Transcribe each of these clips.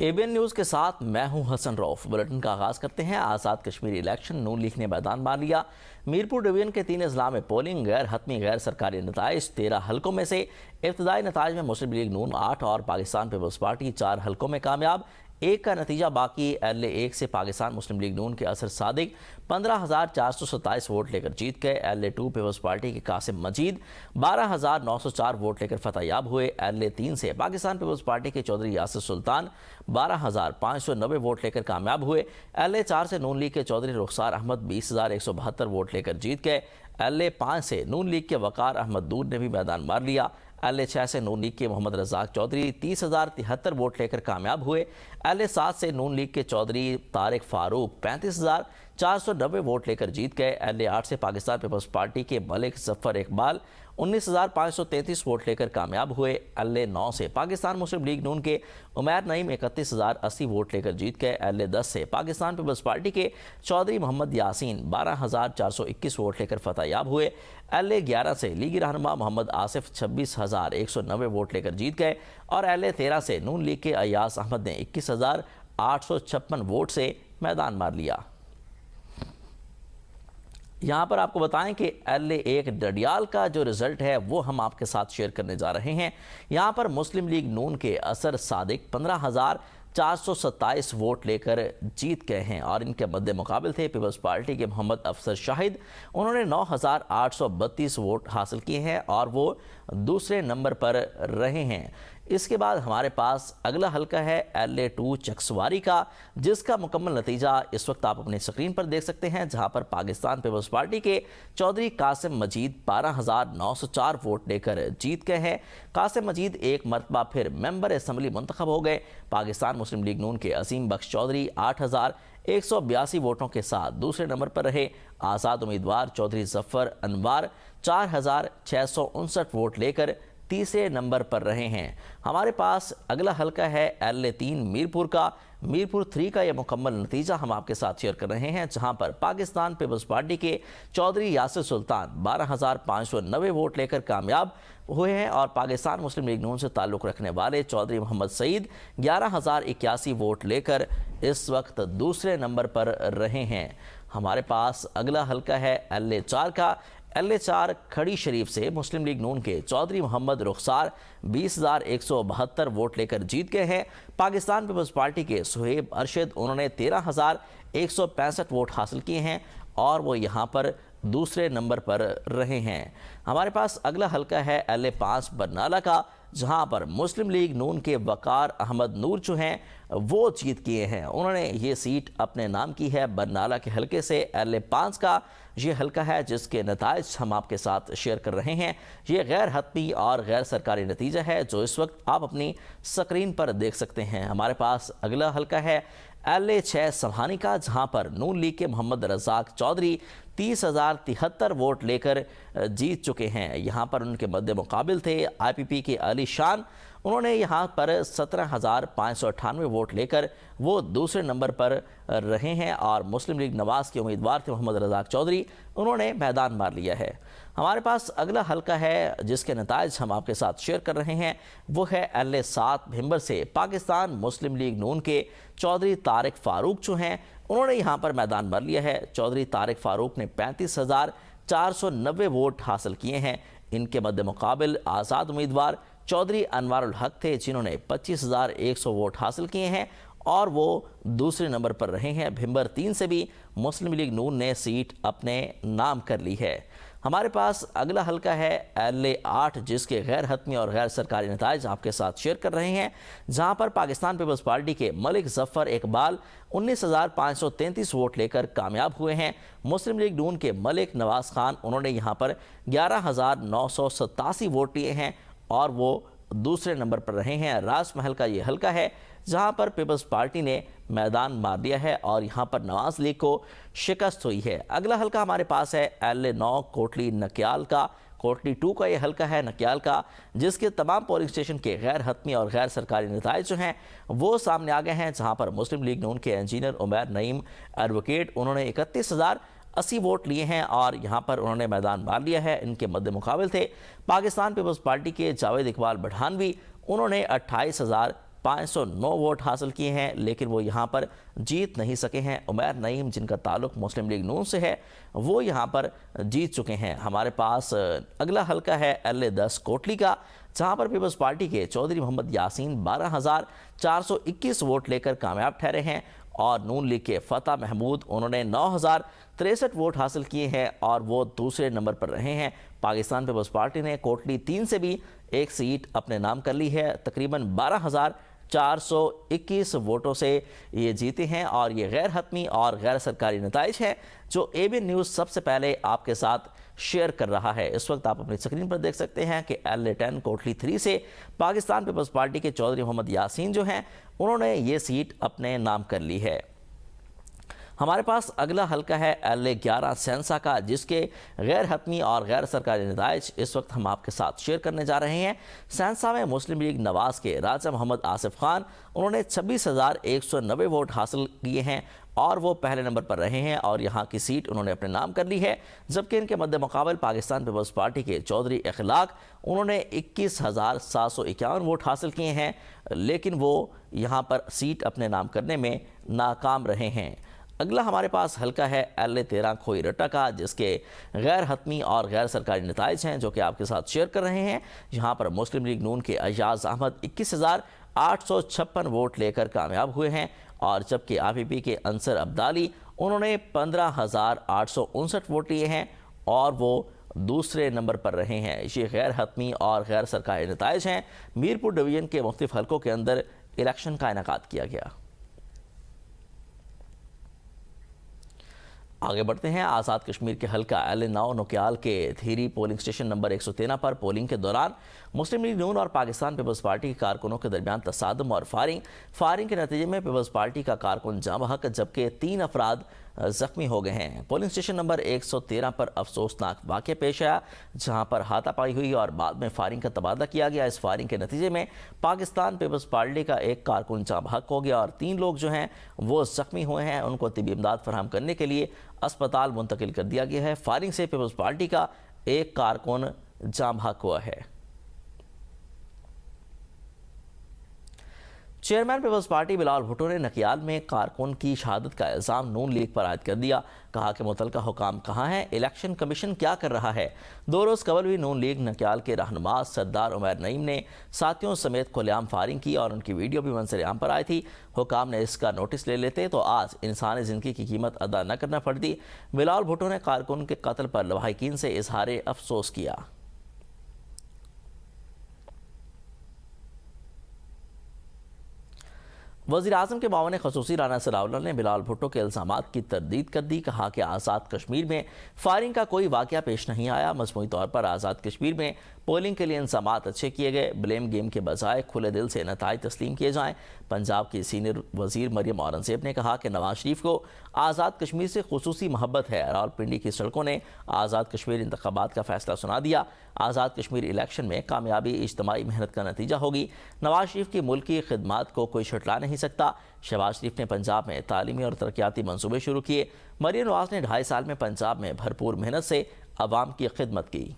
ABN news کے ساتھ میں ہوں حسن روف۔ بلیٹن کا آغاز کرتے ہیں۔ آزاد کشمیر الیکشن نون لیگ نے میدان مار لیا۔ میرپور ڈویژن کے 3 اضلاع میں پولنگ، غیر حتمی غیر سرکاری نتائج 13 حلقوں میں سے ابتدائی نتائج میں مسلم لیگ نون 8 اور پاکستان پیپلز پارٹی 4 حلقوں میں کامیاب۔ 1 کا نتیجہ باقی LA1 سے پاکستان مسلم لیگ نون کے اثر صادق 15,427 ووٹ لے کر جیت گئے۔ LA2 پیپلز پارٹی کے قاسم مجید 12,904 ووٹ لے کر فتح یاب ہوئے۔ LA3 سے پاکستان پیپلز پارٹی کے چودھری یاسر سلطان 12,590 ووٹ لے کر کامیاب ہوئے۔ LA4 سے نون لیگ کے چودھری رخسار احمد 20,172 ووٹ لے کر جیت گئے۔ LA5 سے نون لیگ کے وقار احمد دور نے بھی میدان مار لیا۔ LA6 سے نون لیگ کے محمد رزاق چودھری 30,073 ووٹ لے کر کامیاب ہوئے۔ LA7 سے نون لیگ کے چودھری طارق فاروق 35,490 ووٹ لے کر جیت گئے۔ LA8 سے پاکستان پیپلز پارٹی کے ملک ظفر اقبال 19,533 ووٹ لے کر کامیاب ہوئے۔ LA9 سے پاکستان مسلم لیگ نون کے عمیر نعیم 31,080 ووٹ لے کر جیت گئے۔ LA10 سے پاکستان پیپلز پارٹی کے چودھری محمد یاسین 12,421 ووٹ لے کر فتح یاب ہوئے۔ LA11 سے لیگی رہنما محمد آصف 26,190 ووٹ لے کر جیت گئے اور LA13 سے نون لیگ کے ایاز احمد نے 21,856 ووٹ سے میدان مار لیا۔ یہاں پر آپ کو بتائیں کہ LA1 ڈڈیال کا جو رزلٹ ہے وہ ہم آپ کے ساتھ شیئر کرنے جا رہے ہیں۔ یہاں پر مسلم لیگ نون کے اثر صادق 15,427 ووٹ لے کر جیت گئے ہیں اور ان کے مد مقابل تھے پیپلز پارٹی کے محمد افسر شاہد۔ انہوں نے 9,832 ووٹ حاصل کیے ہیں اور وہ دوسرے نمبر پر رہے ہیں۔ اس کے بعد ہمارے پاس اگلا حلقہ ہے LA2 چکسواری کا، جس کا مکمل نتیجہ اس وقت آپ اپنی سکرین پر دیکھ سکتے ہیں، جہاں پر پاکستان پیپلز پارٹی کے چودھری قاسم مجید 12,904 ووٹ لے کر جیت گئے ہیں۔ قاسم مجید ایک مرتبہ پھر ممبر اسمبلی منتخب ہو گئے۔ پاکستان مسلم لیگ نون کے عظیم بخش چودھری 8,182 ووٹوں کے ساتھ دوسرے نمبر پر رہے۔ آزاد امیدوار چودھری ظفر انوار 4,659 ووٹ لے کر تیسرے نمبر پر رہے ہیں۔ ہمارے پاس اگلا حلقہ ہے LA3 میرپور کا۔ میرپور 3 کا یہ مکمل نتیجہ ہم آپ کے ساتھ شیئر کر رہے ہیں، جہاں پر پاکستان پیپلز پارٹی کے چودھری یاسر سلطان 12,590 ووٹ لے کر کامیاب ہوئے ہیں اور پاکستان مسلم لیگ نون سے تعلق رکھنے والے چودھری محمد سعید 11,081 ووٹ لے کر اس وقت دوسرے نمبر پر رہے ہیں۔ ہمارے پاس اگلا حلقہ ہے LA4 کا۔ LA4 کھڑی شریف سے مسلم لیگ نون کے چودھری محمد رخسار 20,172 ووٹ لے کر جیت گئے ہیں۔ پاکستان پیپلز پارٹی کے سہیب ارشد انہوں نے 13,165 ووٹ حاصل کیے ہیں اور وہ یہاں پر دوسرے نمبر پر رہے ہیں۔ ہمارے پاس اگلا حلقہ ہے LA5 برنالہ کا، جہاں پر مسلم لیگ نون کے وقار احمد نور جو ہیں وہ جیت کیے ہیں۔ انہوں نے یہ سیٹ اپنے نام کی ہے۔ برنالہ کے حلقے سے LA5 کا یہ حلقہ ہے جس کے نتائج ہم آپ کے ساتھ شیئر کر رہے ہیں۔ یہ غیر حتمی اور غیر سرکاری نتیجہ ہے جو اس وقت آپ اپنی سکرین پر دیکھ سکتے ہیں۔ ہمارے پاس اگلا حلقہ ہے LA6 سمہانی کا، جہاں پر نون لیگ کے محمد رزاق چودھری 30,073 ووٹ لے کر جیت چکے ہیں۔ یہاں پر ان کے مد مقابل تھے IPP کے علی شان۔ انہوں نے یہاں پر 17,598 ووٹ لے کر وہ دوسرے نمبر پر رہے ہیں اور مسلم لیگ نواز کے امیدوار تھے محمد رزاق چودھری، انہوں نے میدان مار لیا ہے۔ ہمارے پاس اگلا حلقہ ہے جس کے نتائج ہم آپ کے ساتھ شیئر کر رہے ہیں، وہ ہے LA7 بھمبر سے پاکستان مسلم لیگ نون کے چودھری طارق فاروق جو ہیں انہوں نے یہاں پر میدان مار لیا ہے۔ چودھری طارق فاروق نے 35,490 ووٹ حاصل کیے ہیں۔ ان کے مد مقابل آزاد امیدوار چودھری انوار الحق تھے، جنہوں نے 25,100 ووٹ حاصل کیے ہیں اور وہ دوسرے نمبر پر رہے ہیں۔ بھمبر 3 سے بھی مسلم لیگ نون نے سیٹ اپنے نام کر لی ہے۔ ہمارے پاس اگلا حلقہ ہے LA8 جس کے غیر حتمی اور غیر سرکاری نتائج آپ کے ساتھ شیئر کر رہے ہیں، جہاں پر پاکستان پیپلز پارٹی کے ملک ظفر اقبال 19,533 ووٹ لے کر کامیاب ہوئے ہیں۔ مسلم لیگ نون کے ملک نواز خان انہوں نے یہاں پر 11,987 ووٹ لیے ہیں اور وہ دوسرے نمبر پر رہے ہیں۔ راس محل کا یہ حلقہ ہے جہاں پر پیپلز پارٹی نے میدان مار دیا ہے اور یہاں پر نواز لیگ کو شکست ہوئی ہے۔ اگلا حلقہ ہمارے پاس ہے LA9 کوٹلی نکیال کا۔ کوٹلی 2 کا یہ حلقہ ہے نکیال کا، جس کے تمام پولنگ سٹیشن کے غیر حتمی اور غیر سرکاری نتائج جو ہیں وہ سامنے آ گئے ہیں، جہاں پر مسلم لیگ نون کے انجینئر عمیر نعیم ایڈوکیٹ انہوں نے 31,080 ووٹ لیے ہیں اور یہاں پر انہوں نے میدان مار لیا ہے۔ ان کے مد مقابل تھے پاکستان پیپلز پارٹی کے جاوید اقبال بڑھانوی، انہوں نے 509 ووٹ حاصل کیے ہیں، لیکن وہ یہاں پر جیت نہیں سکے ہیں۔ عمیر نعیم جن کا تعلق مسلم لیگ نون سے ہے وہ یہاں پر جیت چکے ہیں۔ ہمارے پاس اگلا حلقہ ہے LA10 کوٹلی کا، جہاں پر پیپلز پارٹی کے چودھری محمد یاسین 12,421 ووٹ لے کر کامیاب ٹھہرے ہیں، اور نون لیگ کے فتح محمود انہوں نے 9,063 ووٹ حاصل کیے ہیں اور وہ دوسرے نمبر پر رہے ہیں۔ پاکستان پیپلز پارٹی نے کوٹلی 3 سے بھی ایک سیٹ اپنے نام کر لی ہے، تقریباً 12,421 ووٹوں سے یہ جیتے ہیں، اور یہ غیر حتمی اور غیر سرکاری نتائج ہیں جو ABN نیوز سب سے پہلے آپ کے ساتھ شیئر کر رہا ہے۔ اس وقت آپ اپنی سکرین پر دیکھ سکتے ہیں کہ LA10 کوٹلی 3 سے پاکستان پیپلز پارٹی کے چودھری محمد یاسین جو ہیں انہوں نے یہ سیٹ اپنے نام کر لی ہے۔ ہمارے پاس اگلا حلقہ ہے LA11 سینسا کا، جس کے غیر حتمی اور غیر سرکاری نتائج اس وقت ہم آپ کے ساتھ شیئر کرنے جا رہے ہیں۔ سینسا میں مسلم لیگ نواز کے راجہ محمد آصف خان انہوں نے 26,190 ووٹ حاصل کیے ہیں اور وہ پہلے نمبر پر رہے ہیں، اور یہاں کی سیٹ انہوں نے اپنے نام کر لی ہے، جبکہ ان کے مد مقابل پاکستان پیپلز پارٹی کے چودھری اخلاق انہوں نے 21,751 ووٹ حاصل کیے ہیں، لیکن وہ یہاں پر سیٹ اپنے نام کرنے میں ناکام رہے ہیں۔ اگلا ہمارے پاس حلقہ ہے LA13 کھوئی رٹا کا، جس کے غیر حتمی اور غیر سرکاری نتائج ہیں جو کہ آپ کے ساتھ شیئر کر رہے ہیں۔ یہاں پر مسلم لیگ نون کے ایاز احمد 21,856 ووٹ لے کر کامیاب ہوئے ہیں، اور جبکہ APP کے انصر عبدالی انہوں نے 15,859 ووٹ لیے ہیں اور وہ دوسرے نمبر پر رہے ہیں۔ یہ غیر حتمی اور غیر سرکاری نتائج ہیں۔ میرپور ڈویژن کے مختلف حلقوں کے اندر الیکشن کا انعقاد کیا گیا۔ آگے بڑھتے ہیں۔ آزاد کشمیر کے حلقہ LA9 نوکیال کے دھیری پولنگ سٹیشن نمبر 113 پر پولنگ کے دوران مسلم لیگ نون اور پاکستان پیپلز پارٹی کے کارکنوں کے درمیان تصادم اور فائرنگ کے نتیجے میں پیپلز پارٹی کا کارکن جاں بحق جبکہ 3 افراد زخمی ہو گئے ہیں۔ پولنگ سٹیشن نمبر 113 پر افسوسناک واقعہ پیش آیا، جہاں پر ہاتھا پائی ہوئی اور بعد میں فائرنگ کا تبادلہ کیا گیا۔ اس فائرنگ کے نتیجے میں پاکستان پیپلز پارٹی کا ایک کارکن جاں بحق ہو گیا اور 3 لوگ جو ہیں وہ زخمی ہوئے ہیں، ان کو طبی امداد فراہم کرنے کے لیے اسپتال منتقل کر دیا گیا ہے۔ فائرنگ سے پیپلز پارٹی کا ایک کارکن جاں بحق ہوا ہے۔ چیئرمین پیپلز پارٹی بلال بھٹو نے نکیال میں کارکن کی شہادت کا الزام نون لیگ پر عائد کر دیا۔ کہا کہ متعلقہ حکام کہاں ہیں، الیکشن کمیشن کیا کر رہا ہے۔ 2 روز قبل بھی نون لیگ نکیال کے رہنما سردار عمیر نعیم نے ساتھیوں سمیت کھلے عام فائرنگ کی اور ان کی ویڈیو بھی منظر عام پر آئی تھی۔ حکام نے اس کا نوٹس لے لیتے تو آج انسانی زندگی کی قیمت ادا نہ کرنا پڑتی۔ بلال بھٹو نے کارکن کے قتل پر لواحقین سے اظہار افسوس کیا۔ وزیراعظم کے معاون خصوصی رانا ثناءاللہ نے بلال بھٹو کے الزامات کی تردید کر دی۔ کہا کہ آزاد کشمیر میں فائرنگ کا کوئی واقعہ پیش نہیں آیا۔ مجموعی طور پر آزاد کشمیر میں پولنگ کے لیے انتظامات اچھے کیے گئے۔ بلیم گیم کے بجائے کھلے دل سے نتائج تسلیم کیے جائیں۔ پنجاب کی سینئر وزیر مریم اورنگزیب نے کہا کہ نواز شریف کو آزاد کشمیر سے خصوصی محبت ہے۔ راولپنڈی کی سڑکوں نے آزاد کشمیر انتخابات کا فیصلہ سنا دیا۔ آزاد کشمیر الیکشن میں کامیابی اجتماعی محنت کا نتیجہ ہوگی۔ نواز شریف کی ملکی خدمات کو کوئی جھٹلا نہیں سکتا۔ شہباز شریف نے پنجاب میں تعلیمی اور ترقیاتی منصوبے شروع کیے۔ مریم نواز نے 2.5 سال میں پنجاب میں بھرپور محنت سے عوام کی خدمت کی۔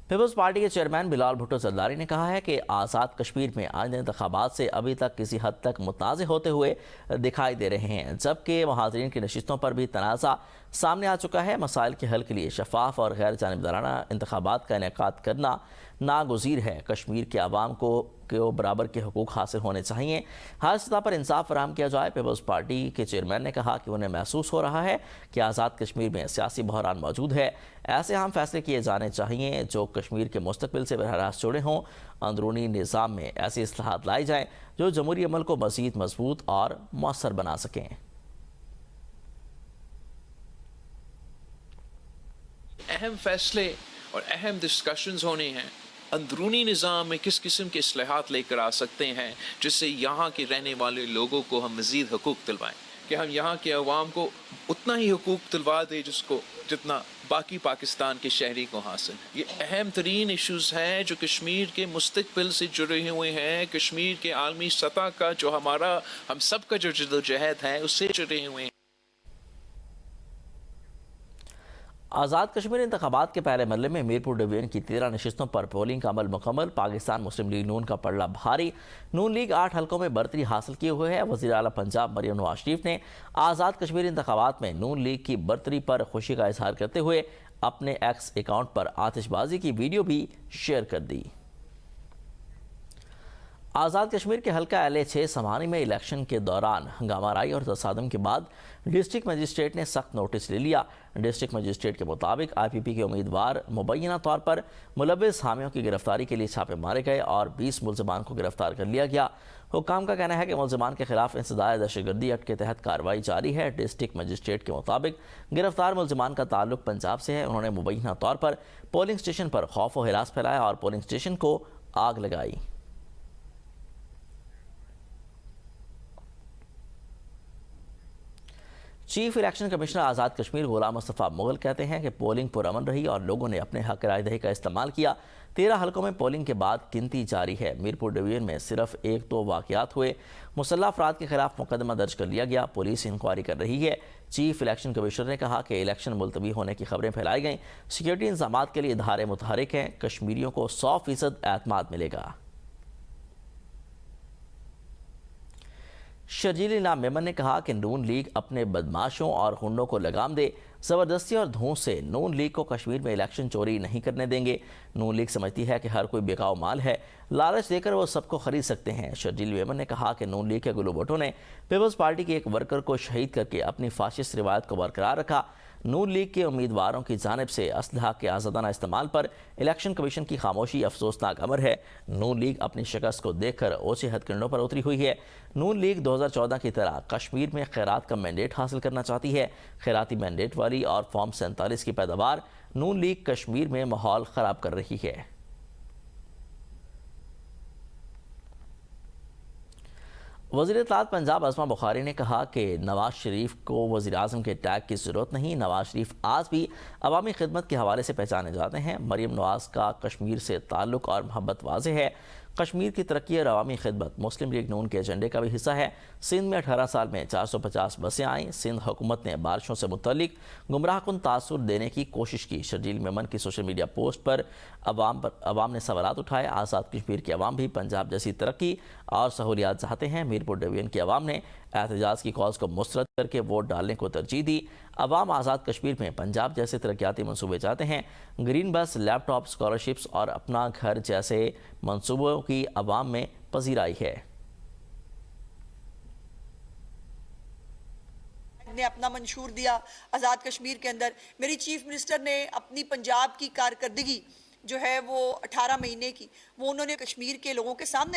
پیپلز پارٹی کے چیئرمین بلال بھٹو زرداری نے کہا ہے کہ آزاد کشمیر میں آئندہ انتخابات سے ابھی تک کسی حد تک متنازع ہوتے ہوئے دکھائی دے رہے ہیں، جبکہ محاذرین کی نشستوں پر بھی تنازع سامنے آ چکا ہے۔ مسائل کے حل کے لیے شفاف اور غیر جانبدارانہ انتخابات کا انعقاد کرنا ناگزیر ہے۔ کشمیر کے عوام کو برابر کے حقوق حاصل ہونے چاہیے، ہر سطح پر انصاف فراہم کیا جائے۔ پیپلز پارٹی کے چیئرمین نے کہا کہ انہیں محسوس ہو رہا ہے کہ آزاد کشمیر میں سیاسی بحران موجود ہے۔ ایسے اہم فیصلے کیے جانے چاہیے جو کشمیر کے مستقبل سے براہ راست جڑے ہوں۔ اندرونی نظام میں ایسی اصلاحات لائی جائیں جو جمہوری عمل کو مزید مضبوط اور مؤثر بنا سکیں۔ اہم فیصلے اور اہم ڈسکشنز ہونے ہیں۔ اندرونی نظام میں کس قسم کے اصلاحات لے کر آ سکتے ہیں جس سے یہاں کے رہنے والے لوگوں کو ہم مزید حقوق دلوائیں، کہ ہم یہاں کے عوام کو اتنا ہی حقوق دلوا دیں جتنا باقی پاکستان کے شہری کو حاصل۔ یہ اہم ترین ایشوز ہیں جو کشمیر کے مستقبل سے جڑے ہوئے ہیں، کشمیر کے عالمی سطح کا جو ہم سب کا جو جدوجہد ہے اس سے جڑے ہوئے ہیں۔ آزاد کشمیر انتخابات کے پہلے مرحلے میں میرپور ڈویژن کی 13 نشستوں پر پولنگ کا عمل مکمل۔ پاکستان مسلم لیگ نون کا پلڑا بھاری، نون لیگ 8 حلقوں میں برتری حاصل کیے ہوئے ہے۔ وزیر اعلیٰ پنجاب مریم نواز شریف نے آزاد کشمیر انتخابات میں نون لیگ کی برتری پر خوشی کا اظہار کرتے ہوئے اپنے ایکس اکاؤنٹ پر آتش بازی کی ویڈیو بھی شیئر کر دی۔ آزاد کشمیر کے حلقہ LA6 سمانی میں الیکشن کے دوران ہنگامہ آرائی اور تصادم کے بعد ڈسٹرکٹ مجسٹریٹ نے سخت نوٹس لے لیا۔ ڈسٹرکٹ مجسٹریٹ کے مطابق IPP کے امیدوار مبینہ طور پر ملوث حامیوں کی گرفتاری کے لیے چھاپے مارے گئے اور 20 ملزمان کو گرفتار کر لیا گیا۔ حکام کا کہنا ہے کہ ملزمان کے خلاف انسداد دہشت گردی ایکٹ کے تحت کارروائی جاری ہے۔ ڈسٹرکٹ مجسٹریٹ کے مطابق گرفتار ملزمان کا تعلق پنجاب سے ہے۔ انہوں نے مبینہ طور پر پولنگ اسٹیشن پر خوف و ہراس پھیلایا اور پولنگ اسٹیشن کو آگ لگائی۔ Chief election commissioner Azad Kashmir Ghulam Mustafa Mughal کہتے ہیں کہ پولنگ پرامن رہی اور لوگوں نے اپنے حق رائے دہی کا استعمال کیا۔ 13 حلقوں میں پولنگ کے بعد گنتی جاری ہے۔ میرپور ڈویژن میں صرف 1-2 واقعات ہوئے۔ مسلح افراد کے خلاف مقدمہ درج کر لیا گیا۔ پولیس انکوائری کر رہی ہے۔ چیف الیکشن کمشنر نے کہا کہ الیکشن ملتوی ہونے کی خبریں پھیلائی گئیں۔ سیکیورٹی انتظامات کے لیے ادارے متحرک ہیں۔ کشمیریوں کو 100% اعتماد ملے گا۔ شرجیل انعام میمن نے کہا کہ نون لیگ اپنے بدماشوں اور غنڈوں کو لگام دے۔ زبردستی اور دھونس سے نون لیگ کو کشمیر میں الیکشن چوری نہیں کرنے دیں گے۔ نون لیگ سمجھتی ہے کہ ہر کوئی بکاؤ مال ہے، لالچ دے کر وہ سب کو خرید سکتے ہیں۔ شرجیل میمن نے کہا کہ نون لیگ کے گلو بٹوں نے پیپلز پارٹی کے ایک ورکر کو شہید کر کے اپنی فاشسٹ روایت کو برقرار رکھا۔ نون لیگ کے امیدواروں کی جانب سے اسلحہ کے آزادانہ استعمال پر الیکشن کمیشن کی خاموشی افسوسناک امر ہے۔ نون لیگ اپنی شکست کو دیکھ کر اونچے ہتھ کنڈوں پر اتری ہوئی ہے۔ نون لیگ 2014 کی طرح کشمیر میں خیرات کا مینڈیٹ حاصل کرنا چاہتی ہے۔ خیراتی مینڈیٹ والی اور فارم 47 کی پیداوار نون لیگ کشمیر میں ماحول خراب کر رہی ہے۔ وزیر اطلاعات پنجاب عظمہ بخاری نے کہا کہ نواز شریف کو وزیر اعظم کے ٹیگ کی ضرورت نہیں۔ نواز شریف آج بھی عوامی خدمت کے حوالے سے پہچانے جاتے ہیں۔ مریم نواز کا کشمیر سے تعلق اور محبت واضح ہے۔ کشمیر کی ترقی اور عوامی خدمت مسلم لیگ نون کے ایجنڈے کا بھی حصہ ہے۔ سندھ میں 18 سال میں 450 بسیں آئیں۔ سندھ حکومت نے بارشوں سے متعلق گمراہ کن تاثر دینے کی کوشش کی۔ شرجیل میمن کی سوشل میڈیا پوسٹ پر عوام نے سوالات اٹھائے۔ آزاد کشمیر کے عوام بھی پنجاب جیسی ترقی اور سہولیات چاہتے ہیں۔ میرپور ڈویژن کی عوام نے احتجاج کی کالز کو مسترد کر کے ووٹ ڈالنے کو ترجیح دی۔ عوام آزاد کشمیر میں پنجاب جیسے ترقیاتی منصوبے چاہتے ہیں۔ گرین بس، لیپ ٹاپ، اسکالرشپس اور اپنا گھر جیسے منصوبوں کی عوام میں پذیرائی ہے۔ نے اپنا منشور دیا آزاد کشمیر کے اندر۔ میری چیف منسٹر نے اپنی پنجاب کی کارکردگی جو ہے وہ 18 مہینے کی وہ انہوں نے کشمیر کے لوگوں کے سامنے